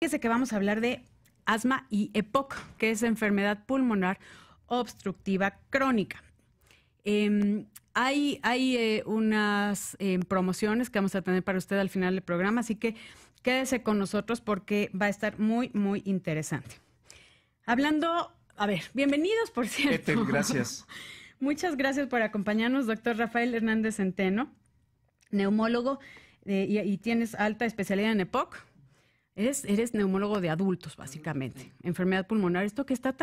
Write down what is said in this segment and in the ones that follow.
fíjese que vamos a hablar de asma y EPOC, que es enfermedad pulmonar obstructiva crónica. Hay unas promociones que vamos a tener para usted al final del programa, así que quédese con nosotros porque va a estar muy, muy interesante. Hablando, a ver, bienvenidos, por cierto. Ethel, gracias. Muchas gracias por acompañarnos, doctor Rafael Hernández Centeno, neumólogo y tienes alta especialidad en EPOC. Eres neumólogo de adultos, básicamente. Enfermedad pulmonar, esto que está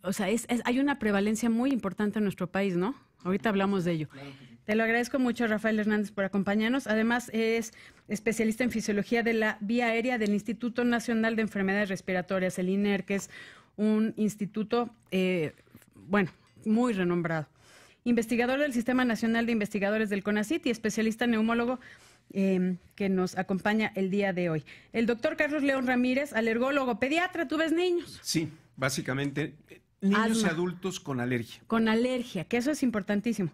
o sea, hay una prevalencia muy importante en nuestro país, ¿no? Ahorita hablamos de ello. Claro que sí. Te lo agradezco mucho, Rafael Hernández, por acompañarnos. Además, es especialista en fisiología de la vía aérea del Instituto Nacional de Enfermedades Respiratorias, el INER, que es un instituto, muy renombrado. Investigador del Sistema Nacional de Investigadores del CONACYT y especialista neumólogo que nos acompaña el día de hoy. El doctor Carlos León Ramírez, alergólogo pediatra. ¿Tú ves niños? Sí, básicamente niños y adultos con alergia. Con alergia, que eso es importantísimo.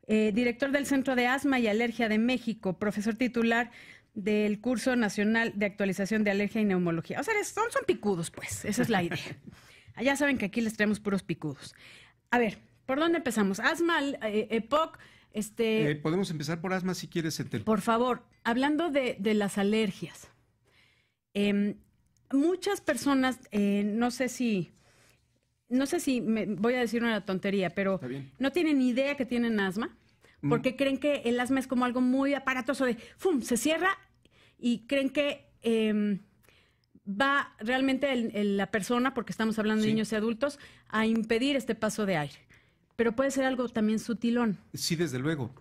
Director del Centro de Asma y Alergia de México, profesor titular del Curso Nacional de Actualización de Alergia y Neumología. O sea, son picudos, pues, esa es la idea. Ya saben que aquí les traemos puros picudos. A ver, ¿por dónde empezamos? Asma, EPOC, Podemos empezar por asma si quieres, Ethel. Por favor, hablando de las alergias. Muchas personas, no sé si me voy a decir una tontería, pero no tienen ni idea que tienen asma, porque creen que el asma es como algo muy aparatoso de ¡fum! Se cierra y creen que va realmente la persona, porque estamos hablando de niños y adultos, a impedir este paso de aire. Pero puede ser algo también sutilón. Sí, desde luego.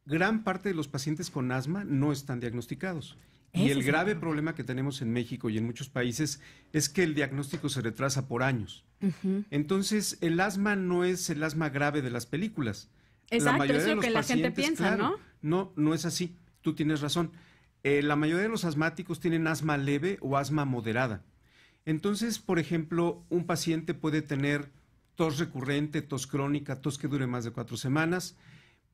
Gran parte de los pacientes con asma no están diagnosticados. Y el grave problema que tenemos en México y en muchos países es que el diagnóstico se retrasa por años. Entonces, el asma no es el asma grave de las películas. Exacto, es lo que la gente piensa, claro, ¿no? No es así. Tú tienes razón. La mayoría de los asmáticos tienen asma leve o asma moderada. Entonces, por ejemplo, un paciente puede tener tos recurrente, tos crónica, tos que dure más de 4 semanas.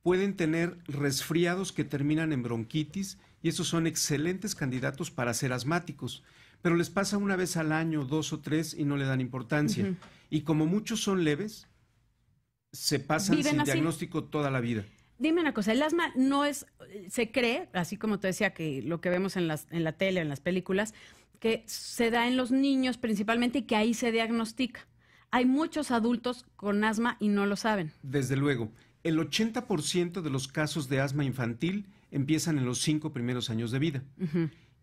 Pueden tener resfriados que terminan en bronquitis y esos son excelentes candidatos para ser asmáticos. Pero les pasa una vez al año, 2 o 3 y no le dan importancia. Y como muchos son leves, se pasan sin diagnóstico toda la vida. Dime una cosa, el asma no es, se cree, así como te decía que lo que vemos en la tele, en las películas, que se da en los niños principalmente y que ahí se diagnostica. Hay muchos adultos con asma y no lo saben. Desde luego. El 80% de los casos de asma infantil empiezan en los 5 primeros años de vida.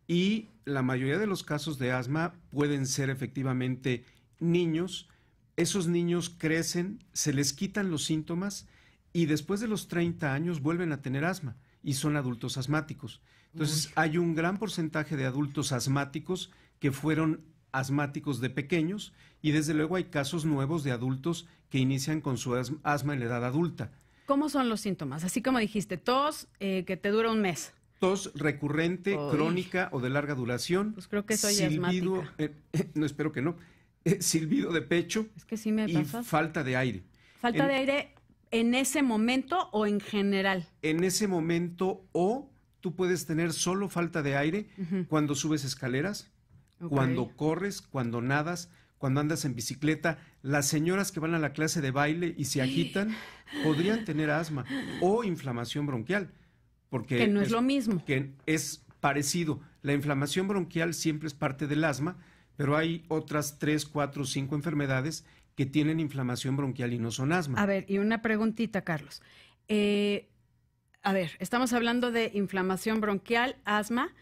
Y la mayoría de los casos de asma pueden ser efectivamente niños. Esos niños crecen, se les quitan los síntomas y después de los 30 años vuelven a tener asma y son adultos asmáticos. Entonces, hay un gran porcentaje de adultos asmáticos que fueron asmáticos de pequeños y desde luego hay casos nuevos de adultos que inician con su asma en la edad adulta. ¿Cómo son los síntomas? Así como dijiste, tos que te dura un mes. Tos recurrente, crónica o de larga duración. Pues creo que soy asmática. No, espero que no. Silbido de pecho. Es que sí me pasa. Y falta de aire. ¿Falta de aire en ese momento o en general? En ese momento, o tú puedes tener solo falta de aire cuando subes escaleras, cuando corres, cuando nadas, cuando andas en bicicleta. Las señoras que van a la clase de baile y se agitan podrían tener asma o inflamación bronquial. Porque que no es lo mismo. Que es parecido. La inflamación bronquial siempre es parte del asma, pero hay otras 3, 4, 5 enfermedades que tienen inflamación bronquial y no son asma. A ver, y una preguntita, Carlos. A ver, estamos hablando de inflamación bronquial, asma.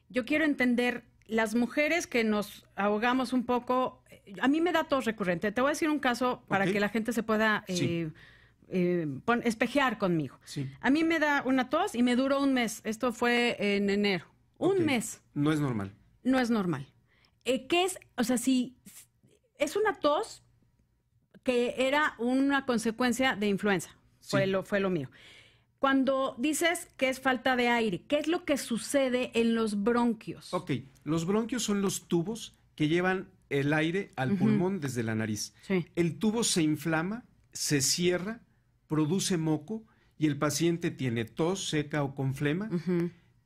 Yo quiero entender, las mujeres que nos ahogamos un poco, a mí me da tos recurrente. Te voy a decir un caso para que la gente se pueda espejear conmigo. Sí. A mí me da una tos y me duró un mes. Esto fue en enero. Un mes. No es normal. No es normal. ¿Qué es? O sea, si es una tos que era una consecuencia de influenza. Fue lo mío. Cuando dices que es falta de aire, ¿qué es lo que sucede en los bronquios? Ok, los bronquios son los tubos que llevan el aire al pulmón desde la nariz. Sí. El tubo se inflama, se cierra, produce moco y el paciente tiene tos seca o con flema,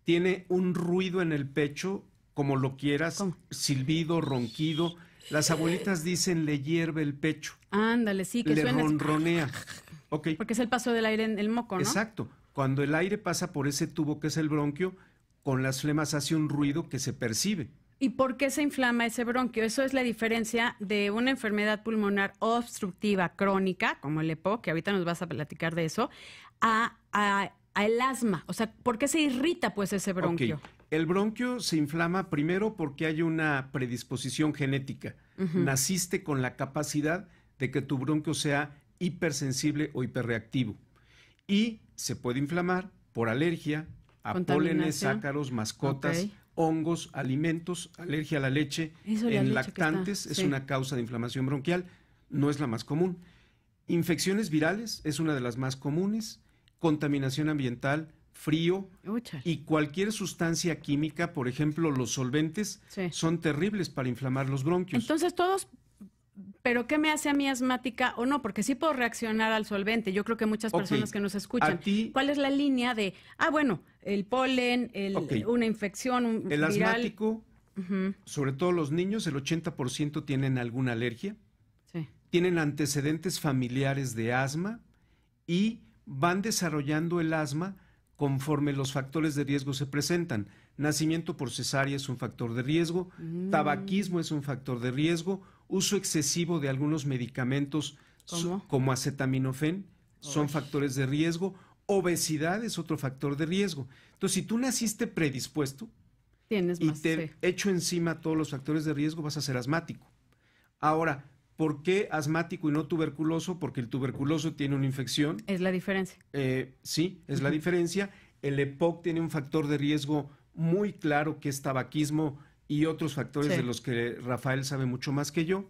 tiene un ruido en el pecho como lo quieras, ¿Cómo? silbido, ronquido. Las abuelitas dicen le hierve el pecho, Ándale, sí, que le suena así, ronronea. Ok, porque es el paso del aire en el moco, ¿no? exacto. Cuando el aire pasa por ese tubo que es el bronquio, con las flemas hace un ruido que se percibe. ¿Y por qué se inflama ese bronquio? Eso es la diferencia de una enfermedad pulmonar obstructiva crónica, como el EPOC, que ahorita nos vas a platicar de eso, a el asma. O sea, ¿por qué se irrita pues ese bronquio? Ok, el bronquio se inflama primero porque hay una predisposición genética. Naciste con la capacidad de que tu bronquio sea hipersensible o hiperreactivo. Y se puede inflamar por alergia a pólenes, ácaros, mascotas, Ok. hongos, alimentos, alergia a la leche. Eso, la En leche que lactantes está, es sí. una causa de inflamación bronquial, no es la más común. Infecciones virales es una de las más comunes. Contaminación ambiental, frío Úchale. y cualquier sustancia química, por ejemplo, los solventes, Sí. son terribles para inflamar los bronquios. Entonces todos, ¿pero qué me hace a mí asmática o no? Porque sí puedo reaccionar al solvente. Yo creo que muchas Ok, personas que nos escuchan. a ti- ¿Cuál es la línea de, bueno, el polen, Ok. una infección El viral? asmático, sobre todo los niños, el 80% tienen alguna alergia, Sí. tienen antecedentes familiares de asma y van desarrollando el asma conforme los factores de riesgo se presentan. Nacimiento por cesárea es un factor de riesgo, tabaquismo es un factor de riesgo, uso excesivo de algunos medicamentos ¿Cómo? como acetaminofén son Uy. factores de riesgo, obesidad es otro factor de riesgo. Entonces, si tú naciste predispuesto Tienes y más, te sí. echo encima todos los factores de riesgo, vas a ser asmático. Ahora, ¿por qué asmático y no tuberculoso? Porque el tuberculoso tiene una infección. Es la diferencia. Sí, es la diferencia. El EPOC tiene un factor de riesgo muy claro que es tabaquismo y otros factores Sí. de los que Rafael sabe mucho más que yo.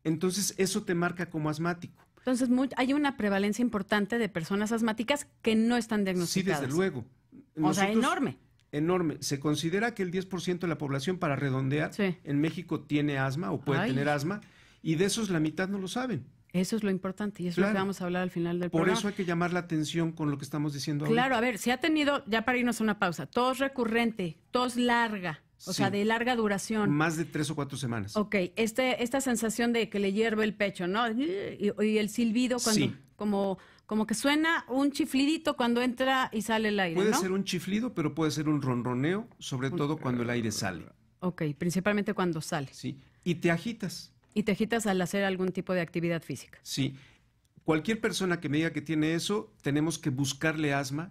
Entonces, eso te marca como asmático. Entonces, hay una prevalencia importante de personas asmáticas que no están Sí, diagnosticadas. desde luego. O sea, Nosotros- enorme. Enorme. Se considera que el 10% de la población, para redondear, Sí. en México tiene asma o puede Ay. tener asma, y de esos la mitad no lo saben. Eso es lo importante y eso es lo que Claro. vamos a hablar al final del Por programa. eso hay que llamar la atención con lo que estamos diciendo Claro, ahorita. a ver, si ha tenido, ya para irnos a una pausa, tos recurrente, tos larga, o Sí. sea, de larga duración. Más de 3 o 4 semanas. Ok, esta sensación de que le hierve el pecho, ¿no? Y el silbido cuando, Sí. como que suena un chiflidito cuando entra y sale el aire, Puede ¿no? ser un chiflido, pero puede ser un ronroneo, sobre todo cuando el aire sale. Ok, principalmente cuando sale. ¿Sí? Y te agitas. Y te agitas al hacer algún tipo de actividad física. Sí. Cualquier persona que me diga que tiene eso, tenemos que buscarle asma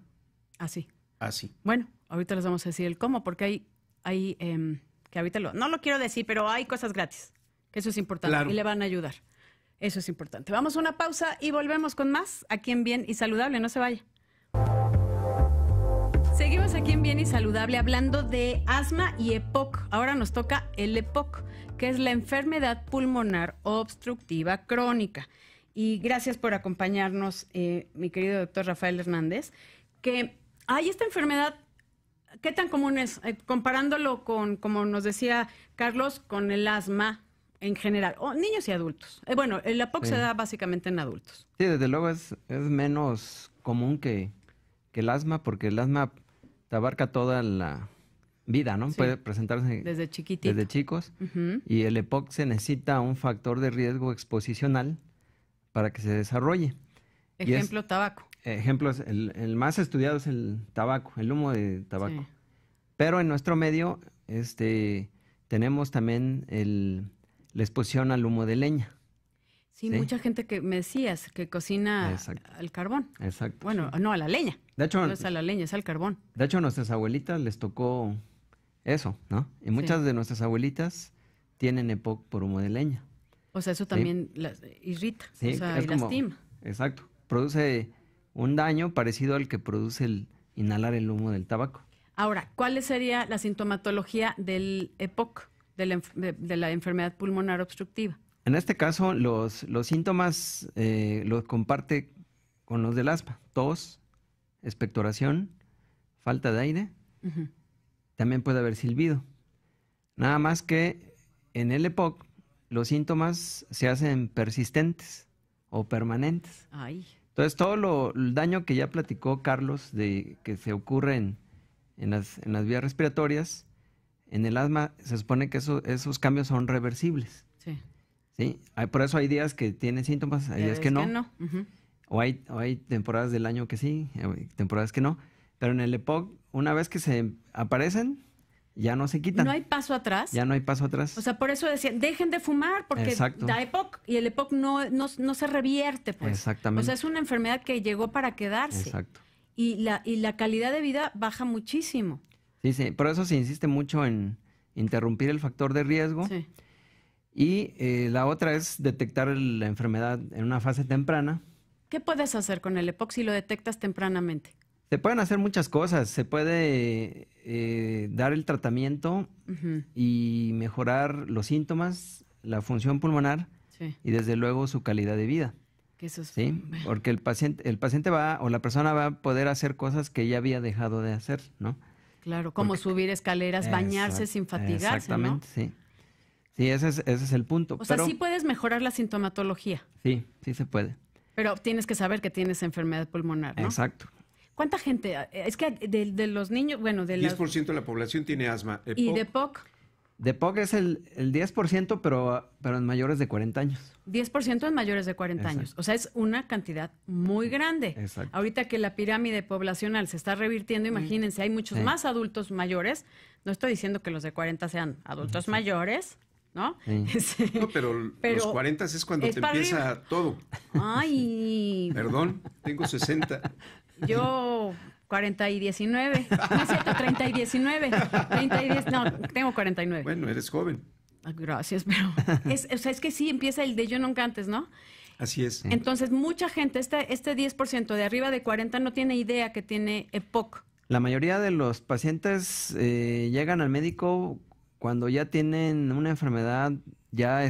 Así. así. Bueno, ahorita les vamos a decir el cómo, porque hay que ahorita no lo quiero decir, pero hay cosas gratis, que eso es importante Claro. y le van a ayudar. Eso es importante. Vamos a una pausa y volvemos con más aquí en Bien y Saludable. No se vaya. Seguimos aquí en Bien y Saludable hablando de asma y EPOC. Ahora nos toca el EPOC, que es la enfermedad pulmonar obstructiva crónica. Y gracias por acompañarnos, mi querido doctor Rafael Hernández, que hay esta enfermedad. ¿Qué tan común es? Comparándolo con, como nos decía Carlos, con el asma en general, o niños y adultos. Bueno, el EPOC Sí. se da básicamente en adultos. Sí, desde luego es menos común que el asma, porque el asma te abarca toda la vida, ¿no? Sí. Puede presentarse Desde chiquitito. desde chicos. Ujú. Y el EPOC se necesita un factor de riesgo exposicional para que se desarrolle. Y es- Ejemplo, tabaco. Ejemplos, el más estudiado es el tabaco, el humo de tabaco. Sí. Pero en nuestro medio tenemos también la exposición al humo de leña. Sí, Sí. mucha gente que me decías que cocina Exacto. al carbón. Exacto. Bueno, no, a la leña. De hecho, No es a la leña, es al carbón. De hecho, a nuestras abuelitas les tocó eso, ¿no? Y muchas de nuestras abuelitas tienen EPOC por humo de leña. O sea, eso también las irrita, Sí, o sea, es y como- lastima. Exacto. Produce un daño parecido al que produce el inhalar el humo del tabaco. Ahora, ¿cuál sería la sintomatología del EPOC, de la enfermedad pulmonar obstructiva? En este caso, los síntomas los comparte con los del asma. Tos, expectoración, falta de aire, Ujú. también puede haber silbido. Nada más que en el EPOC los síntomas se hacen persistentes o permanentes. Ay, Entonces, el daño que ya platicó Carlos de que se ocurre en las vías respiratorias, en el asma se supone que esos cambios son reversibles. Sí. ¿Sí? Por eso hay días que tienen síntomas, hay días que no. Ujú. O hay temporadas del año que sí, hay temporadas que no. Pero en el EPOC, una vez que se aparecen, ya no se quitan. No hay paso atrás. Ya no hay paso atrás. O sea, por eso decían, dejen de fumar, porque Exacto. da EPOC y el EPOC no se revierte, pues. Exactamente. O sea, es una enfermedad que llegó para quedarse. Exacto. Y la calidad de vida baja muchísimo. Sí, sí. Por eso se insiste mucho en interrumpir el factor de riesgo. Sí. Y la otra es detectar la enfermedad en una fase temprana. ¿Qué puedes hacer con el EPOC si lo detectas tempranamente? Se pueden hacer muchas cosas. Se puede dar el tratamiento Ujú. y mejorar los síntomas, la función pulmonar Sí, y desde luego su calidad de vida. que eso es... ¿Sí? Porque el paciente va o la persona va a poder hacer cosas que ya había dejado de hacer, ¿no? Claro, como subir escaleras, bañarse sin fatigarse, Exactamente, ¿no? sí. Sí, ese es el punto. O sea, pero, sí puedes mejorar la sintomatología, sí se puede. pero tienes que saber que tienes enfermedad pulmonar, ¿no? Exacto. ¿Cuánta gente? Es que de los niños, bueno, de las... 10% de la población tiene asma. Y de EPOC, De POC es el 10%, pero en mayores de 40 años. 10% en mayores de 40 Exacto. años. O sea, es una cantidad muy grande. Exacto. Ahorita que la pirámide poblacional se está revirtiendo, imagínense, hay muchos Sí. más adultos mayores. No estoy diciendo que los de 40 sean adultos mayores, ¿no? Sí. Sí. No, pero los 40 es cuando es te para empieza arriba. todo. Ay, Perdón, tengo 60. yo 40 y 19. No es cierto, 30 y 19. 30 y 10, no, tengo 49. Bueno, eres joven. Ah, gracias, pero o sea, es que sí empieza el de yo nunca antes, ¿no? Así es. Entonces, mucha gente, este 10% de arriba de 40 no tiene idea que tiene EPOC. La mayoría de los pacientes llegan al médico cuando ya tienen una enfermedad ya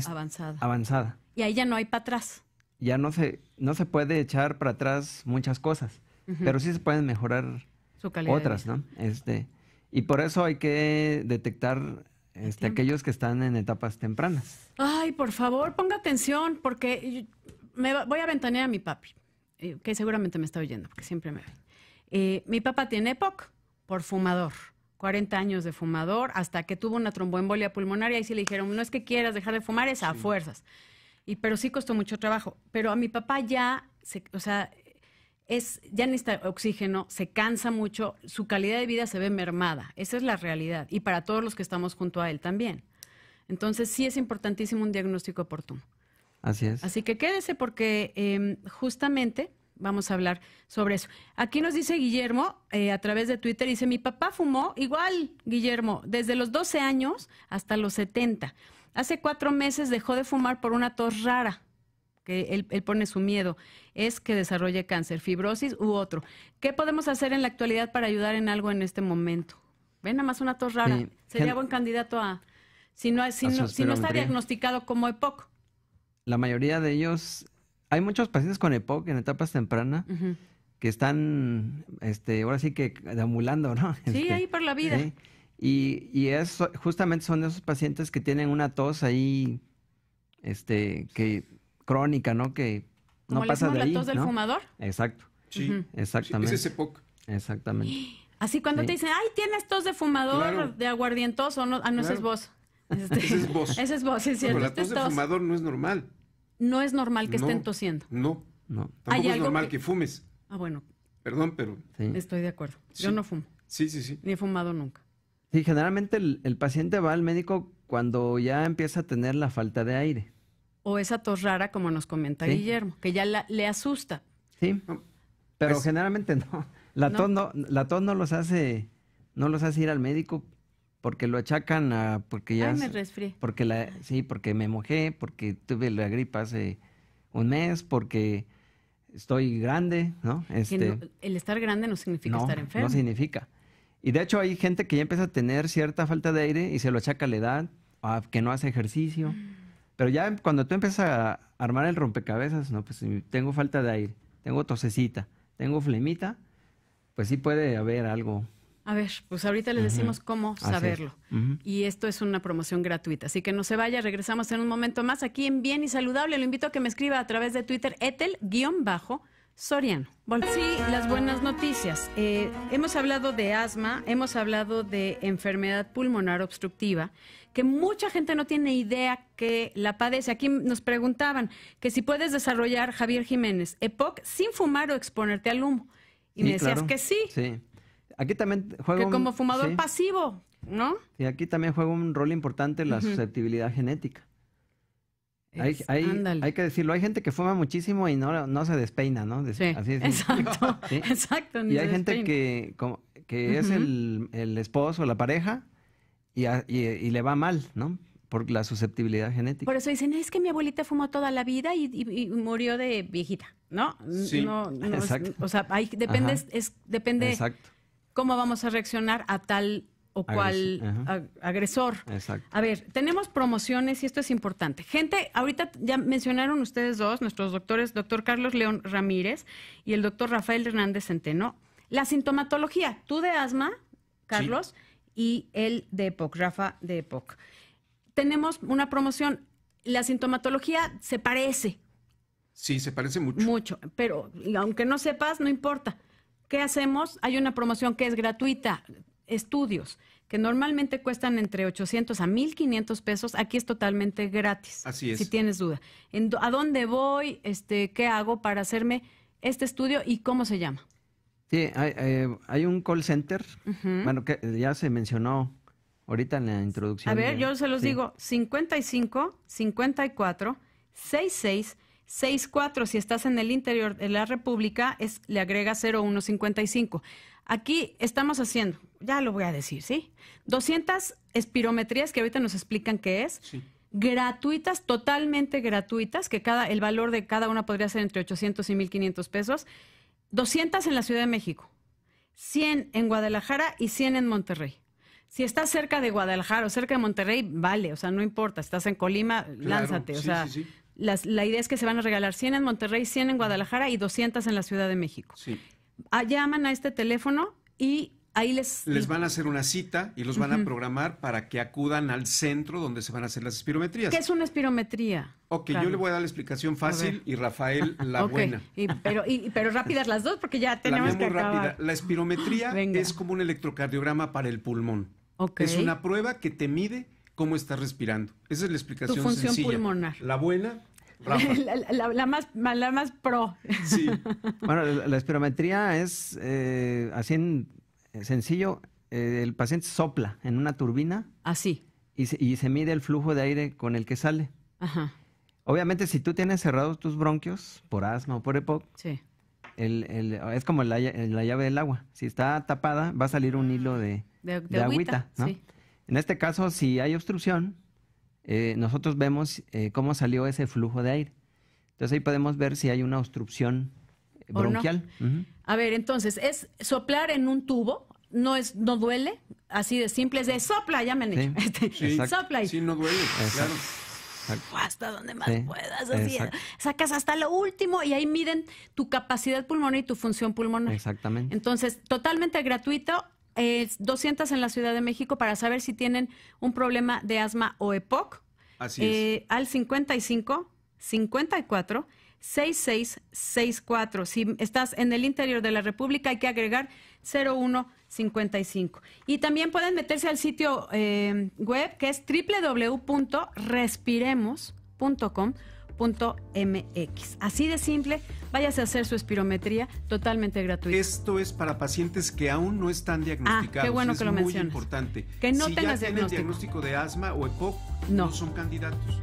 avanzada. Y ahí ya no hay para atrás. Ya no se puede echar para atrás muchas cosas, pero sí se pueden mejorar Su calidad de otras, vida. ¿no? Y por eso hay que detectar tiempo. aquellos que están en etapas tempranas. Ay, por favor, ponga atención, porque voy a ventanear a mi papi, que seguramente me está oyendo, porque siempre me ve. Mi papá tiene EPOC por fumador. 40 años de fumador, hasta que tuvo una tromboembolia pulmonar y sí le dijeron, no es que quieras dejar de fumar, es a fuerzas. Pero sí costó mucho trabajo. Pero a mi papá ya necesita oxígeno, se cansa mucho, su calidad de vida se ve mermada. Esa es la realidad. Y para todos los que estamos junto a él también. Entonces sí es importantísimo un diagnóstico oportuno. Así es. Así que quédese porque justamente vamos a hablar sobre eso. Aquí nos dice Guillermo a través de Twitter, dice, mi papá fumó igual, Guillermo, desde los 12 años hasta los 70. Hace 4 meses dejó de fumar por una tos rara, que él pone su miedo, es que desarrolle cáncer, fibrosis u otro. ¿Qué podemos hacer en la actualidad para ayudar en algo en este momento? Ven, nada más una tos rara. Sí. Sería buen candidato si no está diagnosticado como EPOC. La mayoría de ellos, hay muchos pacientes con EPOC en etapas tempranas que están, ahora sí que deambulando, ¿no? Sí, ahí por la vida. ¿sí? Y justamente son esos pacientes que tienen una tos ahí, que crónica, ¿no? Que ¿Como no le pasa decimos de ahí, la tos del ¿no? fumador? Exacto, Sí. exactamente. Ese es EPOC. Exactamente. Así cuando Sí. te dicen, ay, tienes tos de fumador, Claro. de aguardientoso, no, no, ese es Claro. vos. Ese es vos. Ese es vos, es cierto. Pero la este tos es de tos. fumador no es normal. No es normal que No. estén tosiendo. No. No, ¿Hay Tampoco es algo normal que- que fumes. Ah, bueno, Perdón, pero sí. estoy de acuerdo. Yo Sí. no fumo, sí, sí, sí. ni he fumado nunca. Sí, generalmente el paciente va al médico cuando ya empieza a tener la falta de aire. O esa tos rara, como nos comenta Sí. Guillermo, que ya le asusta. Sí, No, pero pues- generalmente no. La tos no los hace ir al médico porque lo achacan a porque ya Ay, me resfrié. porque me mojé, porque tuve la gripa hace un mes, porque estoy grande, ¿no? Que el estar grande no significa estar enfermo. No significa. Y de hecho hay gente que ya empieza a tener cierta falta de aire y se lo achaca a la edad, a que no hace ejercicio. Pero ya cuando tú empiezas a armar el rompecabezas, no, pues si tengo falta de aire, tengo tosecita, tengo flemita, pues sí puede haber algo. A ver, pues ahorita les decimos cómo Así es. saberlo. Y esto es una promoción gratuita. Así que no se vaya, regresamos en un momento más aquí en Bien y Saludable. Lo invito a que me escriba a través de Twitter, Etel-Salud. Soriano. Sí, las buenas noticias. Hemos hablado de asma, hemos hablado de enfermedad pulmonar obstructiva, que mucha gente no tiene idea que la padece. Aquí nos preguntaban que si puedes desarrollar, Javier Jiménez, EPOC sin fumar o exponerte al humo. Y me decías que sí. Sí. Aquí también juega que como fumador pasivo, ¿no? Y aquí también juega un rol importante la susceptibilidad genética. Hay que decirlo, hay gente que fuma muchísimo y no se despeina, ¿no? Sí, así es. Exacto, ¿sí? Exacto. Y hay gente que es el esposo, la pareja, y le va mal, ¿no? Por la susceptibilidad genética. Por eso dicen, es que mi abuelita fumó toda la vida y murió de viejita, ¿no? Sí, exacto. O sea, depende exacto. Cómo vamos a reaccionar a tal o cual agresor. Exacto. A ver, tenemos promociones y esto es importante. Gente, ahorita ya mencionaron ustedes dos, nuestros doctores, doctor Carlos León Ramírez y el doctor Rafael Hernández Centeno, la sintomatología, tú de asma, Carlos, y él de EPOC, Rafa de EPOC. Tenemos una promoción, la sintomatología se parece. Sí, se parece mucho. Mucho, pero aunque no sepas, no importa. ¿Qué hacemos? Hay una promoción que es gratuita, estudios, que normalmente cuestan entre 800 a 1,500 pesos. Aquí es totalmente gratis. Así es. Si tienes duda. ¿A dónde voy? ¿Qué hago para hacerme este estudio y cómo se llama? Sí, hay un call center, bueno, que ya se mencionó ahorita en la introducción. A ver, yo se los digo, 55 54 66 64. Si estás en el interior de la República, le agrega 0155. Aquí estamos haciendo, ya lo voy a decir, ¿sí? 200 espirometrías que ahorita nos explican qué es. Sí. Gratuitas, totalmente gratuitas, que el valor de cada una podría ser entre 800 y 1,500 pesos. 200 en la Ciudad de México, 100 en Guadalajara y 100 en Monterrey. Si estás cerca de Guadalajara o cerca de Monterrey, vale, o sea, no importa. Estás en Colima, lánzate. Sí, o sea, sí. La idea es que se van a regalar 100 en Monterrey, 100 en Guadalajara y 200 en la Ciudad de México. Sí. Llaman a este teléfono y ahí les van a hacer una cita y los van a programar para que acudan al centro donde se van a hacer las espirometrías. ¿Qué es una espirometría? Ok, Carlos, yo le voy a dar la explicación fácil y Rafael la buena. Pero rápidas las dos porque ya tenemos que acabar. Rápida. La espirometría es como un electrocardiograma para el pulmón. Okay. Es una prueba que te mide cómo estás respirando. Esa es la explicación tu función sencilla. Pulmonar. La buena, Rafa. la más pro. Sí. Bueno, la espirometría es así en sencillo. El paciente sopla en una turbina. Así. Y se mide el flujo de aire con el que sale. Ajá. Obviamente, si tú tienes cerrados tus bronquios por asma o por EPOC, sí. Es como la llave del agua. Si está tapada, va a salir un hilo de agüita, ¿no? Sí. En este caso, si hay obstrucción, nosotros vemos cómo salió ese flujo de aire. Entonces ahí podemos ver si hay una obstrucción bronquial. No. A ver, entonces, es soplar en un tubo, no duele, así de simple, es de sopla, ya me han hecho. Sí, sopla y... Sí, no duele, claro. Hasta donde más puedas, así sacas hasta lo último y ahí miden tu capacidad pulmonar y tu función pulmonar. Exactamente. Entonces, totalmente gratuito, 200 en la Ciudad de México para saber si tienen un problema de asma o EPOC. Así es. Al 55 54 66 64. Si estás en el interior de la República, hay que agregar 0155. Y también pueden meterse al sitio web que es www.respiremos.com.mx. Así de simple, váyase a hacer su espirometría totalmente gratuita. Esto es para pacientes que aún no están diagnosticados. Qué bueno que lo mencionas. Es muy importante. Que no si tengas ya tienen diagnóstico de asma o EPOC, no son candidatos.